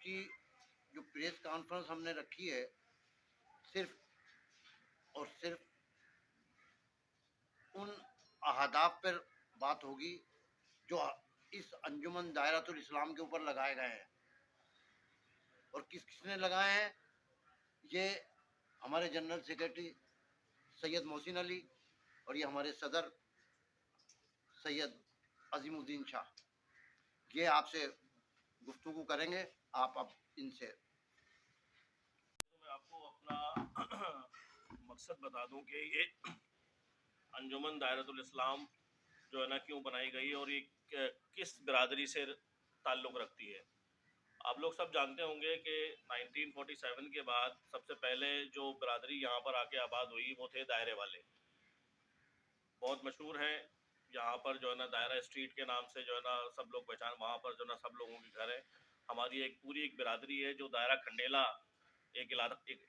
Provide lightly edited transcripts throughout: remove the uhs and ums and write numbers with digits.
की जो press conference हमने रखी है, सिर्फ और सिर्फ उन अहदाफ पर बात होगी जो इस अंजुमन दायरतुल इस्लाम के ऊपर लगाए गए हैं। और किसने लगाए हैं? ये हमारे जनरल सेक्रेटरी सैयद मोहसिन अली और ये हमारे सदर सैयद अजीमुद्दीन शाह, ये आपसे गुफ्तगू करेंगे। आप अब इनसे। मैं आपको अपना मकसद बता दूं कि ये अंजुमन दायरतुल इस्लाम जो है ना क्यों बनाई गई और ये किस बिरादरी से ताल्लुक़ रखती है। आप लोग सब जानते होंगे कि 1947 के बाद सबसे पहले जो बिरादरी यहाँ पर आके आबाद हुई वो थे दायरे वाले, बहुत मशहूर हैं। यहाँ पर जो है ना दायरा स्ट्रीट के नाम से जो है ना सब लोग पहचान, वहाँ पर जो है ना सब लोगों के घर है। हमारी एक पूरी एक बिरादरी है जो दायरा खंडेला एक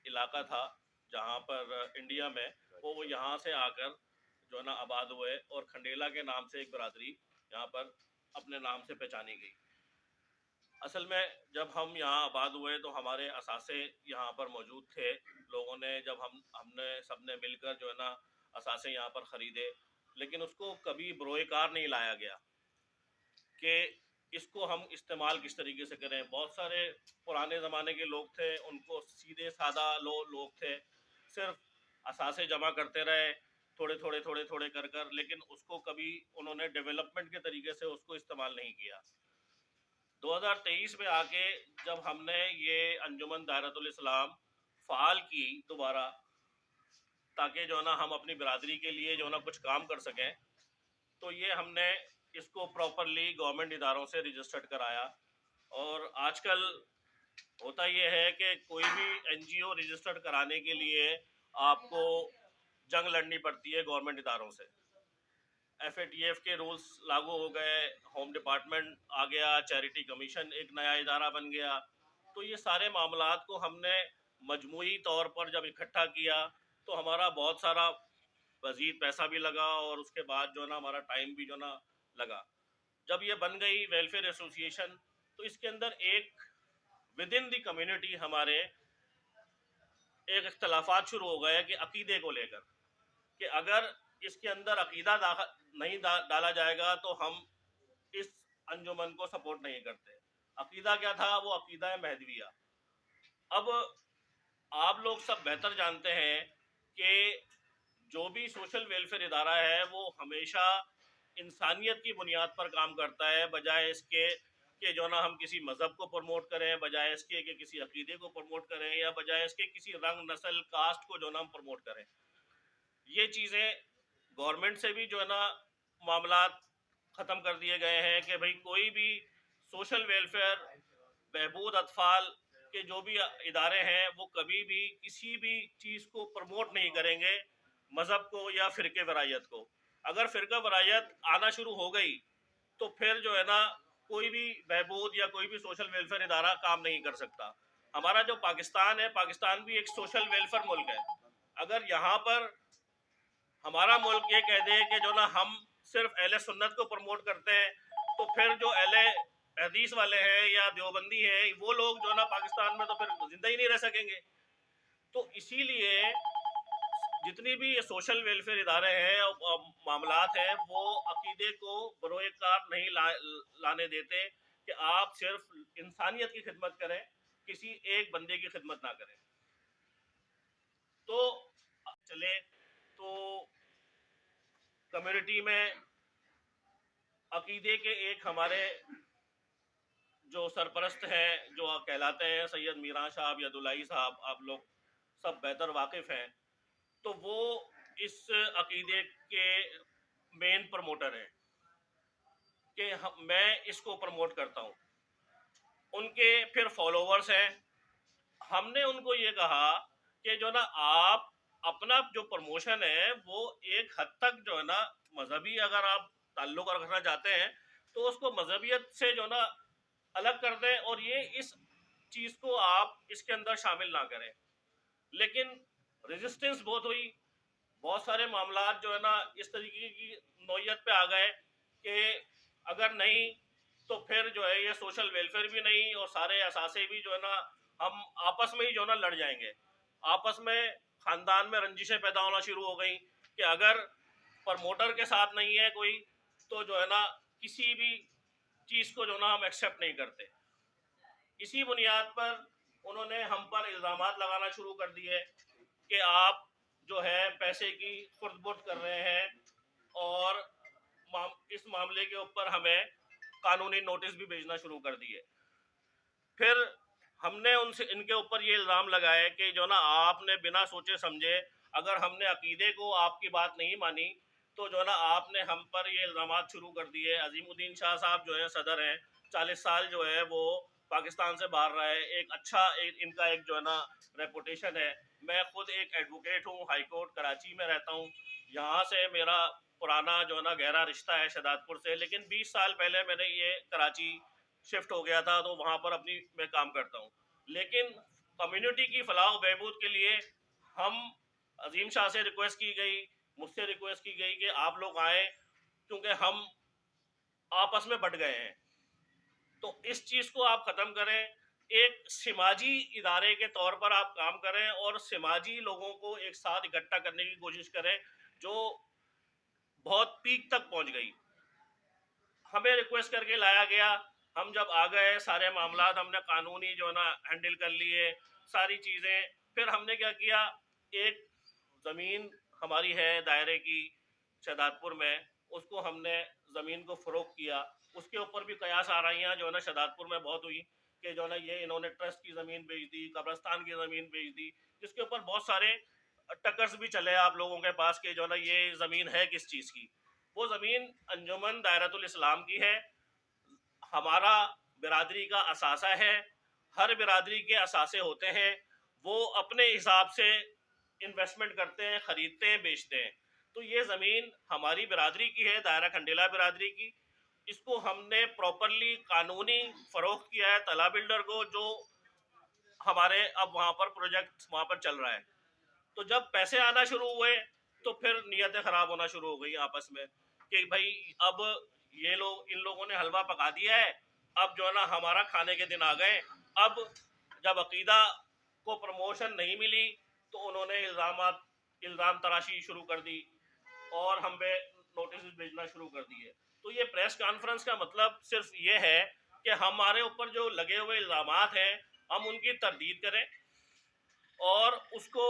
इलाका था जहाँ पर इंडिया में वो यहाँ से आकर जो है ना आबाद हुए और खंडेला के नाम से एक बिरादरी यहाँ पर अपने नाम से पहचानी गई। असल में जब हम यहाँ आबाद हुए तो हमारे असासे यहाँ पर मौजूद थे। लोगों ने जब हमने सबने मिलकर जो है ना असासे यहाँ पर ख़रीदे, लेकिन उसको कभी बरोएकार नहीं लाया गया कि इसको हम इस्तेमाल किस तरीके से करें। बहुत सारे पुराने ज़माने के लोग थे, उनको सीधे सादा लोग थे, सिर्फ असासे जमा करते रहे थोड़े थोड़े कर, लेकिन उसको कभी उन्होंने डेवलपमेंट के तरीके से उसको इस्तेमाल नहीं किया। 2023 में आके जब हमने ये अंजुमन दायरतुल इस्लाम फ़ाल की दोबारा, ताकि जो है ना हम अपनी बिरादरी के लिए जो है ना कुछ काम कर सकें, तो ये हमने इसको प्रॉपरली गवर्नमेंट इदारों से रजिस्टर्ड कराया। और आजकल होता ये है कि कोई भी एनजीओ रजिस्टर्ड कराने के लिए आपको जंग लड़नी पड़ती है गवर्नमेंट इदारों से। FATF के रूल्स लागू हो गए, होम डिपार्टमेंट आ गया, चैरिटी कमीशन एक नया इदारा बन गया। तो ये सारे मामलात को हमने मजमूई तौर पर जब इकट्ठा किया तो हमारा बहुत सारा मज़ीद पैसा भी लगा और उसके बाद जो ना हमारा टाइम भी जो ना लगा। जब ये बन गई वेलफेयर एसोसिएशन, तो इसके अंदर एक विद इन दी कम्युनिटी हमारे एक इख्तलाफात शुरू हो गए कि अकीदे को लेकर, कि अगर इसके अंदर अकीदा नहीं डाला जाएगा तो हम इस अंजुमन को सपोर्ट नहीं करते। अकीदा क्या था? वो अकीदा महदविया। अब आप लोग सब बेहतर जानते हैं कि जो भी सोशल वेलफेयर इदारा है वो हमेशा इंसानियत की बुनियाद पर काम करता है, बजाय इसके कि जो ना हम किसी मज़हब को प्रमोट करें, बजाय इसके कि किसी अकीदे को प्रमोट करें, या बजाय इसके किसी रंग नस्ल कास्ट को जो ना हम प्रमोट करें। ये चीज़ें गवर्नमेंट से भी जो है ना मामलात ख़त्म कर दिए गए हैं कि भाई कोई भी सोशल वेलफेयर, बहबूद अतफाल के जो भी इदारे हैं वो कभी भी किसी भी चीज़ को प्रमोट नहीं करेंगे, मज़हब को या फ़िरके वरायत को। अगर फ़िरका वरायत आना शुरू हो गई तो फिर जो है ना कोई भी बहबूद या कोई भी सोशल वेलफेयर इदारा काम नहीं कर सकता। हमारा जो पाकिस्तान है, पाकिस्तान भी एक सोशल वेलफेयर मुल्क है। अगर यहाँ पर हमारा मुल्क ये कह दे कि जो ना हम सिर्फ अहले सुन्नत को प्रमोट करते हैं, तो फिर जो अहले हदीस वाले हैं या देवबंदी हैं, वो लोग जो ना पाकिस्तान में तो फिर जिंदा ही नहीं रह सकेंगे। तो इसीलिए जितनी भी ये सोशल वेलफेयर इदारे हैं और मामलात हैं, वो अकीदे को बरोएकार नहीं लाने देते कि आप सिर्फ इंसानियत की खिदमत करें, किसी एक बंदे की खिदमत ना करें। तो चले तो कम्युनिटी में अकीदे के एक हमारे जो सरपरस्त हैं, जो कहलाते हैं सैयद मीरान साहब या दुलाई साहब, आप लोग सब बेहतर वाकिफ़ हैं, तो वो इस अकीदे के मेन प्रमोटर हैं कि मैं इसको प्रमोट करता हूँ। उनके फिर फॉलोवर्स हैं। हमने उनको ये कहा कि जो ना आप अपना जो प्रमोशन है वो एक हद तक जो है ना मजहबी, अगर आप ताल्लुक़ रखना चाहते हैं तो उसको मजहबियत से जो ना अलग कर दें और ये इस चीज़ को आप इसके अंदर शामिल ना करें। लेकिन रेजिस्टेंस बहुत हुई, बहुत सारे मामलात जो है ना इस तरीके की नौयत पे आ गए कि अगर नहीं तो फिर जो है ये सोशल वेलफेयर भी नहीं और सारे असासे भी जो है ना हम आपस में ही जो है ना लड़ जाएंगे। आपस में खानदान में रंजिशें पैदा होना शुरू हो गई कि अगर प्रमोटर के साथ नहीं है कोई तो जो है ना किसी भी चीज को जो ना हम एक्सेप्ट नहीं करते। इसी बुनियाद पर उन्होंने हम पर इल्जामात लगाना शुरू कर दिए कि आप जो है पैसे की खुर्द-बुर्द कर रहे हैं और इस मामले के ऊपर हमें कानूनी नोटिस भी भेजना शुरू कर दिए। फिर हमने उनसे इनके ऊपर ये इल्ज़ाम लगाए कि जो ना आपने बिना सोचे समझे अगर हमने अकीदे को आपकी बात नहीं मानी तो जो ना आपने हम पर ये इल्ज़ामात शुरू कर दिए। अजीमुद्दीन शाह साहब जो है सदर हैं, 40 साल जो है वो पाकिस्तान से बाहर रहे, इनका एक जो है ना रेपुटेशन है। मैं खुद एक एडवोकेट हूँ, हाई कोर्ट कराची में रहता हूँ, यहाँ से मेरा पुराना जो है ना गहरा रिश्ता है शहदादपुर से, लेकिन 20 साल पहले मैंने ये कराची शिफ्ट हो गया था तो वहाँ पर मैं काम करता हूँ। लेकिन कम्युनिटी की फलाह बहबूद के लिए हम अजीम शाह से रिक्वेस्ट की गई, मुझसे रिक्वेस्ट की गई कि आप लोग आए क्योंकि हम आपस में बट गए हैं, तो इस चीज़ को आप ख़त्म करें। एक समाजी इदारे के तौर पर आप काम करें और समाजी लोगों को एक साथ इकट्ठा करने की कोशिश करें जो बहुत पीक तक पहुंच गई। हमें रिक्वेस्ट करके लाया गया, हम जब आ गए सारे मामला हमने कानूनी जो ना हैंडल कर लिए सारी चीज़ें। फिर हमने क्या किया, एक ज़मीन हमारी है दायरे की शहदादपुर में, उसको हमने ज़मीन को फ़रोख्त किया। उसके ऊपर भी कयास आ रही हैं जो ना शहदादपुर में बहुत हुई कि जो ना ये इन्होंने ट्रस्ट की ज़मीन बेच दी, कब्रस्तान की ज़मीन बेच दी, जिसके ऊपर बहुत सारे टक्कर्स भी चले आप लोगों के पास कि जो ना ये ज़मीन है किस चीज़ की। वो ज़मीन अंजुमन दायरतुल इस्लाम की है, हमारा बिरादरी का असासा है। हर बिरादरी के असासे होते हैं, वो अपने हिसाब से इन्वेस्टमेंट करते हैं, ख़रीदते हैं, बेचते हैं। तो ये ज़मीन हमारी बिरादरी की है, दायरा खंडेला बिरादरी की। इसको हमने प्रॉपरली कानूनी फ़रोख्त किया है तला बिल्डर को, जो हमारे अब वहाँ पर प्रोजेक्ट वहाँ पर चल रहा है। तो जब पैसे आना शुरू हुए तो फिर नीयतें ख़राब होना शुरू हो गई आपस में कि भाई अब ये लोग, इन लोगों ने हलवा पका दिया है, अब जो है ना हमारा खाने के दिन आ गए। अब जब अकीदा को प्रमोशन नहीं मिली तो उन्होंने इल्ज़ाम तराशी शुरू कर दी और हम पे नोटिस भेजना शुरू कर दिए। तो ये प्रेस कॉन्फ्रेंस का मतलब सिर्फ ये है कि हमारे ऊपर जो लगे हुए इल्ज़ामात हैं हम उनकी तरदीद करें और उसको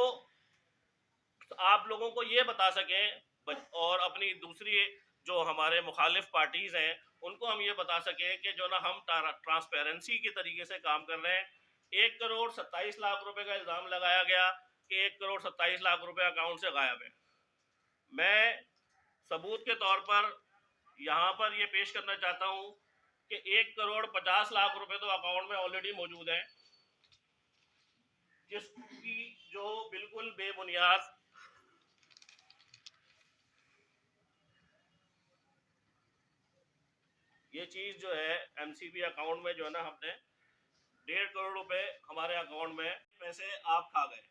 आप लोगों को ये बता सकें और अपनी दूसरी जो हमारे मुखालिफ पार्टीज़ हैं उनको हम ये बता सकें कि जो ना हम ट्रांसपेरेंसी के तरीके से काम कर रहे हैं। 1 करोड़ 27 लाख रुपए का इल्ज़ाम लगाया गया कि 1 करोड़ 27 लाख रुपए अकाउंट से गायब है। मैं सबूत के तौर पर यहाँ पर ये पेश करना चाहता हूँ कि 1 करोड़ 50 लाख रुपए तो अकाउंट में ऑलरेडी मौजूद हैं, जिसकी जो बिल्कुल बेबुनियाद ये चीज़ जो है एमसीबी अकाउंट में जो है ना हमने 1.5 करोड़ रुपए हमारे अकाउंट में पैसे आप खा गए।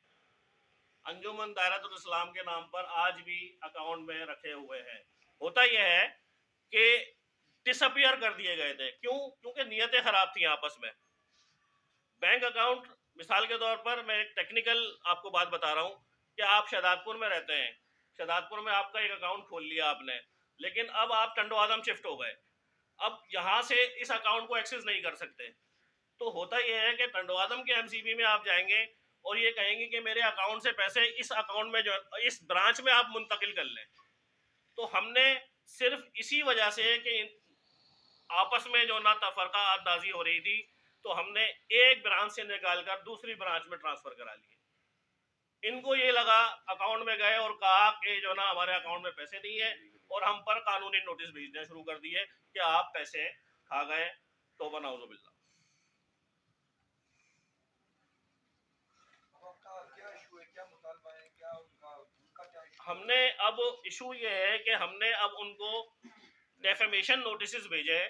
अंजुमन दायरतुल इस्लाम के नाम पर आज भी अकाउंट में रखे हुए हैं। होता यह है कि डिसअपियर कर दिए गए थे। क्यों? क्योंकि नीयतें खराब थी आपस में। बैंक अकाउंट, मिसाल के तौर पर मैं एक टेक्निकल आपको बात बता रहा हूँ कि आप शहदादपुर में रहते हैं, शहदादपुर में आपका एक अकाउंट खोल लिया आपने, लेकिन अब आप टंडो आदम शिफ्ट हो गए, अब यहाँ से इस अकाउंट को एक्सेस नहीं कर सकते। तो होता यह है कि टंडो आदम के एमसीबी में आप जाएंगे और ये कहेंगे कि मेरे अकाउंट से पैसे इस अकाउंट में जो इस ब्रांच में आप मुंतकिल कर लें। तो हमने सिर्फ इसी वजह से कि आपस में जो ना तफरका अंदाजी हो रही थी तो हमने एक ब्रांच से निकालकर दूसरी ब्रांच में ट्रांसफर करा लिए। इनको ये लगा, अकाउंट में गए और कहा कि जो ना हमारे अकाउंट में पैसे नहीं है और हम पर कानूनी नोटिस भेजना शुरू कर दिए कि आप पैसे खा गए। तौबा नाउजुबिल्लाह। हमने अब इशू ये है कि हमने अब उनको डेफेमेशन नोटिस भेजे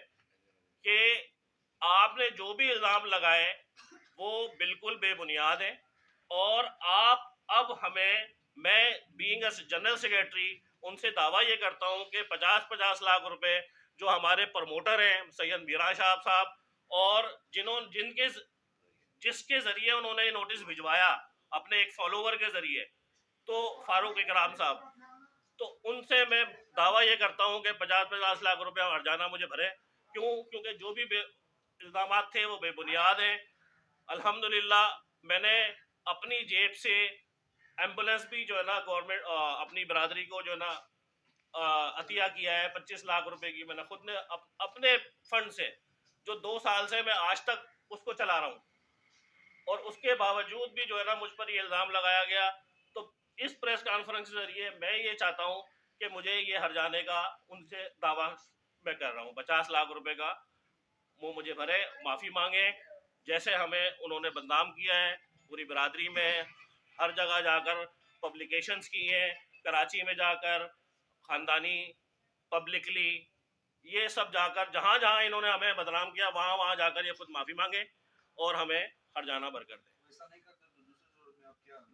कि आपने जो भी इल्ज़ाम लगाए वो बिल्कुल बेबुनियाद है और आप अब हमें, मैं बीइंग अ जनरल सेक्रेटरी उनसे दावा ये करता हूँ कि 50-50 लाख रुपए जो हमारे प्रमोटर हैं सैयद मीरान शाह साहब, और जिसके जरिए उन्होंने नोटिस भिजवाया अपने एक फॉलोवर के जरिए, तो फारूक इकराम साहब, तो उनसे मैं दावा ये करता हूं कि 50-50 लाख रुपया हर्जाना मुझे भरे। क्यों? क्योंकि जो भी इल्जाम थे वो बेबुनियाद हैं। अल्हम्दुलिल्लाह मैंने अपनी जेब से एम्बुलेंस भी जो है ना गवर्नमेंट अपनी बरादरी को जो है ना अतिया किया है 25 लाख रुपए की। मैंने खुद ने अपने फंड से, जो 2 साल से मैं आज तक उसको चला रहा हूँ, और उसके बावजूद भी जो है ना मुझ पर ये इल्ज़ाम लगाया गया। तो इस प्रेस कॉन्फ्रेंस के जरिए मैं ये चाहता हूँ कि मुझे ये हर्जाने का उनसे दावा मैं कर रहा हूँ, 50 लाख रुपए का वो मुझे भरे, माफ़ी मांगे। जैसे हमें उन्होंने बदनाम किया है पूरी बरादरी में, हर जगह जाकर पब्लिकेशंस की हैं, कराची में जाकर ख़ानदानी पब्लिकली, ये सब जाकर जहाँ जहाँ इन्होंने हमें बदनाम किया वहाँ वहाँ जाकर ये खुद माफ़ी मांगे और हमें हर्जाना भर कर दें।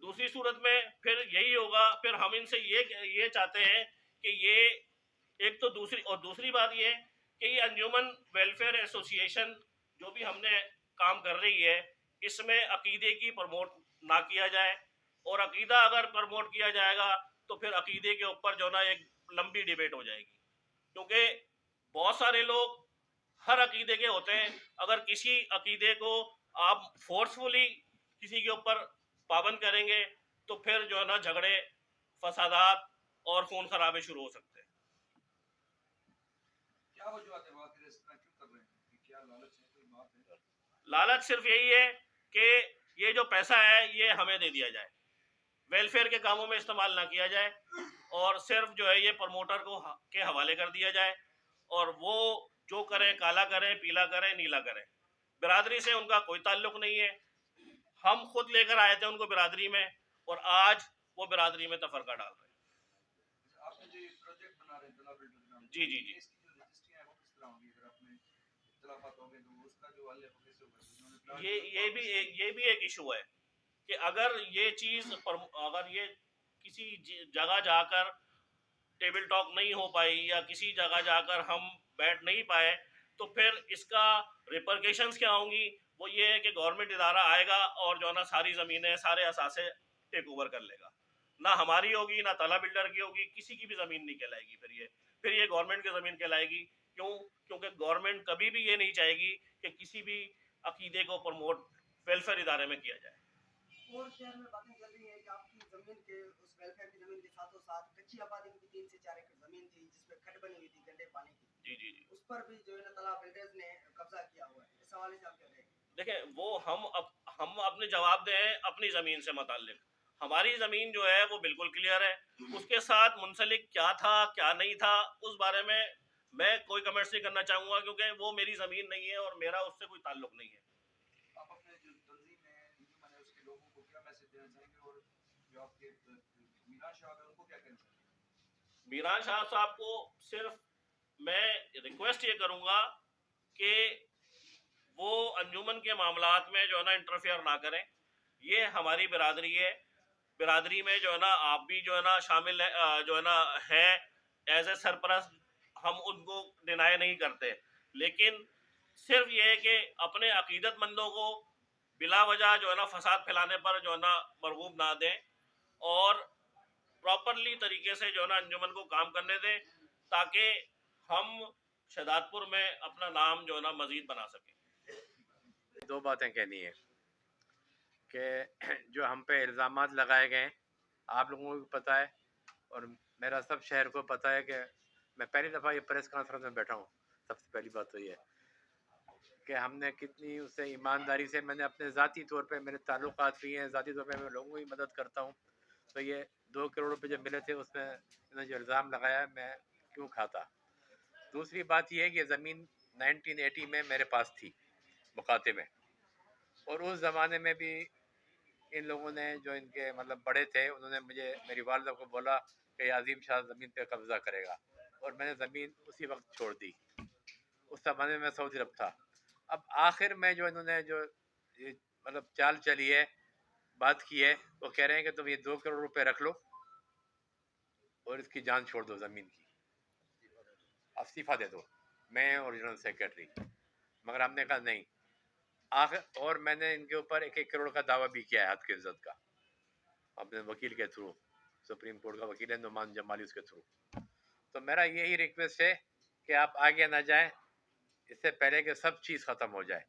दूसरी सूरत में फिर यही होगा, फिर हम इनसे ये चाहते हैं कि ये एक तो दूसरी बात ये कि ये अंजुमन वेलफेयर एसोसिएशन जो भी हमने काम कर रही है, इसमें अकीदे की प्रमोट ना किया जाए, और अकीदा अगर प्रमोट किया जाएगा तो फिर अकीदे के ऊपर जो ना एक लंबी डिबेट हो जाएगी, क्योंकि बहुत सारे लोग हर अकीदे के होते हैं। अगर किसी अकीदे को आप फोर्सफुली किसी के ऊपर पाबंद करेंगे तो फिर जो है ना झगड़े, फसादात और खून खराबे शुरू हो सकते हैं। क्या वजूहत है आखिर इसका क्यों कर रहे हैं? क्या लालच है, कोई बात है? लालच सिर्फ यही है कि ये जो पैसा है ये हमें दे दिया जाए, वेलफेयर के कामों में इस्तेमाल ना किया जाए, और सिर्फ जो है ये प्रमोटर को के हवाले कर दिया जाए, और वो जो करें, काला करें, पीला करें, नीला करें। बिरादरी से उनका कोई ताल्लुक नहीं है। हम खुद लेकर आए थे उनको बिरादरी में, और आज वो बिरादरी में तफरका डाल रहे हैं। आपने जो ये प्रोजेक्ट बना रहे हैं तला बिल्डर नाम, जी जी जी, इसकी जो रजिस्ट्री है वो किस तरह होगी? अगर आपने इख्तिलाफात होंगे तो उसका जो हल है वो कैसे होगा? उन्होंने ये भी एक इशू है कि अगर ये चीज़ अगर ये किसी जगह जाकर टेबल टॉक नहीं हो पाई या किसी जगह जाकर हम बैठ नहीं पाए, तो फिर इसका रिपरकेशंस क्या होंगी? वो ये है कि गवर्नमेंट इदारा आएगा और जो है ना सारी ज़मीनें, सारे असासे टेक ओवर कर लेगा। ना हमारी होगी, ना तला बिल्डर की होगी, किसी की भी ज़मीन नहीं कहलाएगी। फिर ये गवर्नमेंट की ज़मीन कहलाएगी। क्यों? क्योंकि गवर्नमेंट कभी भी ये नहीं चाहेगी कि किसी भी अकीदे को प्रमोट वेलफेयर इदारे में किया जाए। और शहर में बातें चल रही है कि आपकी जमीन के उस वेलफेयर की जमीन के साथों साथ कच्ची आबादी की 3 से 4 एकड़ जमीन थी जिसपे खड्ड बनी हुई थी गंदे पानी की। जी जी जी, उस पर भी जो है ना तला बिल्डर्स ने कब्जा किया हुआ है। इस हवाले से आप क्या कहेंगे? देखें, वो हम अपने जवाब दें अपनी ज़मीन से मुताल्लिक। हमारी ज़मीन जो है वो बिल्कुल क्लियर है, उसके साथ मुंसलिक क्या था क्या नहीं था उस बारे में मैं कोई कमेंट्स नहीं करना चाहूँगा, क्योंकि वो मेरी ज़मीन नहीं है और मेरा उससे कोई ताल्लुक नहीं है। आप अपने जो तंजीम है अंजुमन है उसके लोगों को क्या मैसेज देना चाहेंगे, और जो आपके मीरान शाह है उनको क्या कहना चाहेंगे? मीरान शाह साहब को सिर्फ मैं रिक्वेस्ट ये करूँगा कि वो अंजुमन के मामलात में जो है ना इंटरफेयर ना करें। ये हमारी बिरादरी है, बिरादरी में जो है ना आप भी जो है ना शामिल है, जो है ना है एज ए सरपरस्त, हम उनको डिनाई नहीं करते, लेकिन सिर्फ ये है कि अपने अकीदतमंदों को बिला वजह जो है ना फसाद फैलाने पर जो है ना मरगूब ना दें, और प्रॉपरली तरीके से जो है ना अंजुमन को काम करने दें, ताकि हम शहदादपुर में अपना नाम जो है ना मजीद बना सकें। दो बातें कहनी है कि जो हम पे इल्ज़ामात लगाए गए हैं, आप लोगों को भी पता है और मेरा सब शहर को पता है कि मैं पहली दफ़ा ये प्रेस कॉन्फ्रेंस में बैठा हूँ। सबसे पहली बात तो ये है कि हमने कितनी उससे ईमानदारी से, मैंने अपने ज़ाती तौर पे मेरे ताल्लुकात भी हैं, ज़ाती तौर पे मैं लोगों की मदद करता हूँ। तो ये 2 करोड़ रुपये जब मिले थे उसमें इन्होंने जो इल्ज़ाम लगाया मैं क्यों खाता। दूसरी बात ये है कि ज़मीन 1980 में मेरे पास थी मुकाते में, और उस ज़माने में भी इन लोगों ने जो इनके मतलब बड़े थे उन्होंने मुझे, मेरी वालदा को बोला कि अजीम शाह ज़मीन पे कब्ज़ा करेगा, और मैंने ज़मीन उसी वक्त छोड़ दी। उस ज़माने में मैं सऊदी अरब था। अब आखिर में जो इन्होंने जो ये मतलब चाल चली है, बात की है, वो कह रहे हैं कि तुम ये 2 करोड़ रुपए रख लो और इसकी जान छोड़ दो ज़मीन की, इस्तीफ़ा दे दो। मैं और जनरल सेक्रेटरी, मगर हमने कहा नहीं आखिर, और मैंने इनके ऊपर 1-1 करोड़ का दावा भी किया है हद की इज्जत का अपने वकील के थ्रू, सुप्रीम कोर्ट का वकील है नुमान जमाली, उसके थ्रू। तो मेरा यही रिक्वेस्ट है कि आप आगे ना जाएं इससे पहले कि सब चीज़ ख़त्म हो जाए।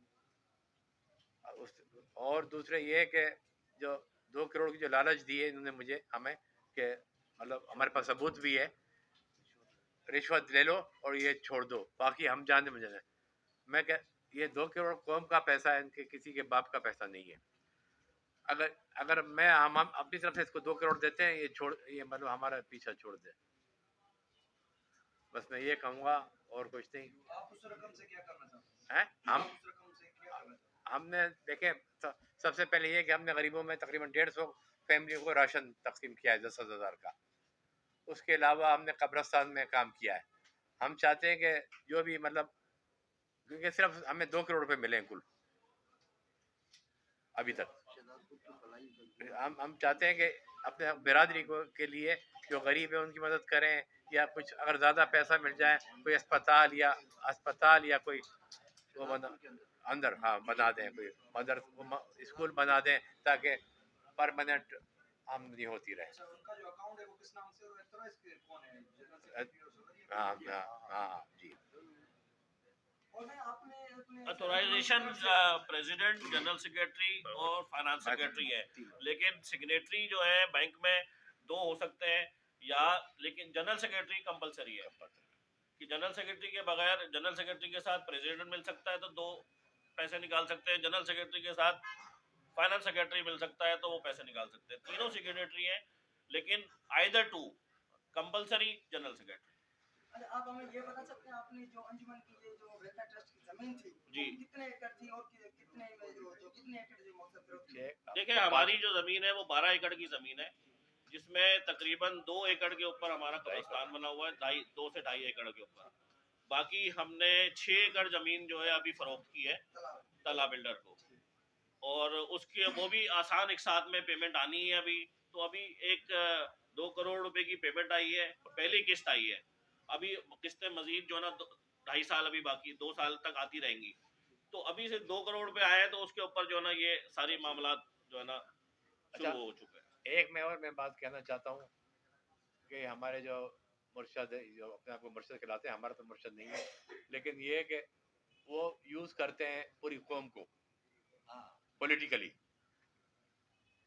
और दूसरे ये कि जो 2 करोड़ की जो लालच दी है इन्होंने मुझे, हमें, कि मतलब हमारे पास सबूत भी है, रिश्वत ले लो और ये छोड़ दो, बाकी हम जाने मुझे नहीं। मैं क्या, ये 2 करोड़ कौम का पैसा है, इनके किसी के बाप का पैसा नहीं है। अगर अगर हम अपनी तरफ से इसको 2 करोड़ देते हैं, ये मतलब हमारा पीछा छोड़ दे, बस मैं ये कहूँगा और कुछ नहीं। आप उस रकम से क्या करना चाहते हैं हम हैं? उस रकम से क्या करना चाहते हैं? हमने देखें, सबसे पहले ये कि हमने गरीबों में तकरीबन 150 फैमिलियों को राशन तकसीम किया है 10,000 का। उसके अलावा हमने कब्रस्तान में काम किया है। हम चाहते हैं कि जो भी मतलब, क्योंकि सिर्फ हमें 2 करोड़ रुपए मिले हैं कुल अभी तक। हम चाहते हैं कि अपने बिरादरी को के लिए जो गरीब है उनकी मदद करें, या कुछ अगर ज़्यादा पैसा मिल जाए कोई अस्पताल या कोई वो बना अंदर, हाँ बना दें, कोई मदर स्कूल बना दें ताकि परमानेंट आमदनी होती रहे। अच्छा, उनका जो अकाउंट है वो किस नाम से और अथॉराइज कौन है? जनरल सेक्रेटरी और सदर? हाँ हाँ हाँ जी। और मैं आपने अपने ऑथोराइजेशन प्रेसिडेंट, जनरल सेक्रेटरी और फाइनेंस सेक्रेटरी है, लेकिन सिग्नेटरी जो है बैंक में 2 हो सकते हैं, या लेकिन जनरल सेक्रेटरी कंपलसरी है कि जनरल सेक्रेटरी के बगैर, जनरल सेक्रेटरी के साथ प्रेसिडेंट मिल सकता है तो 2 पैसे निकाल सकते हैं, जनरल सेक्रेटरी के साथ फाइनेंस सेक्रेटरी मिल सकता है तो वो पैसे निकाल सकते हैं। तीनों सेक्रेटरी हैं, लेकिन either two compulsory general secretary. अच्छा, आप हमें ये बता सकते हैं आपने जो अंजुमन की ये जो वेलफेयर ट्रस्ट की जमीन थी जी। वो कितने एकड़ थी और कितने में जो कितने एकड़ जो मकसद फरोख्त थी? देखिए, हमारी जो जमीन है वो 12 एकड़ की जमीन है, जिसमें तकरीबन 2 एकड़ के ऊपर हमारा कब्रिस्तान बना हुआ है, 2 से 2.5 एकड़ के ऊपर। बाकी हमने 6 एकड़ जमीन जो है अभी फरोख्त की है तला बिल्डर को, और उसके वो भी आसान एक साथ में पेमेंट आनी है अभी। तो अभी 2 करोड़ रुपए की पेमेंट आई है, पहली किस्त आई है, अभी किस्तें मजीद जो है ना 2.5 साल अभी बाकी, 2 साल तक आती रहेंगी। तो अभी से 2 करोड़ रुपए आए हैं, तो उसके ऊपर जो है ना ये सारी मामला जो है ना शुरू हो चुके हैं। एक मैं बात कहना चाहता हूँ कि हमारे जो मुर्शद है, जो अपने आप को मुर्शद कहलाते हैं, हमारा तो मुर्शद नहीं है, लेकिन ये कि वो यूज़ करते हैं पूरी कौम को पॉलिटिकली।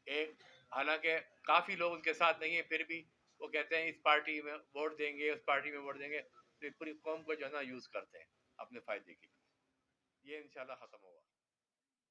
एक हालांकि काफ़ी लोग उनके साथ नहीं है, फिर भी वो कहते हैं इस पार्टी में वोट देंगे, उस पार्टी में वोट देंगे, तो पूरी कौम को जो है ना यूज़ करते हैं अपने फ़ायदे के लिए। ये इंशाल्लाह ख़त्म होगा।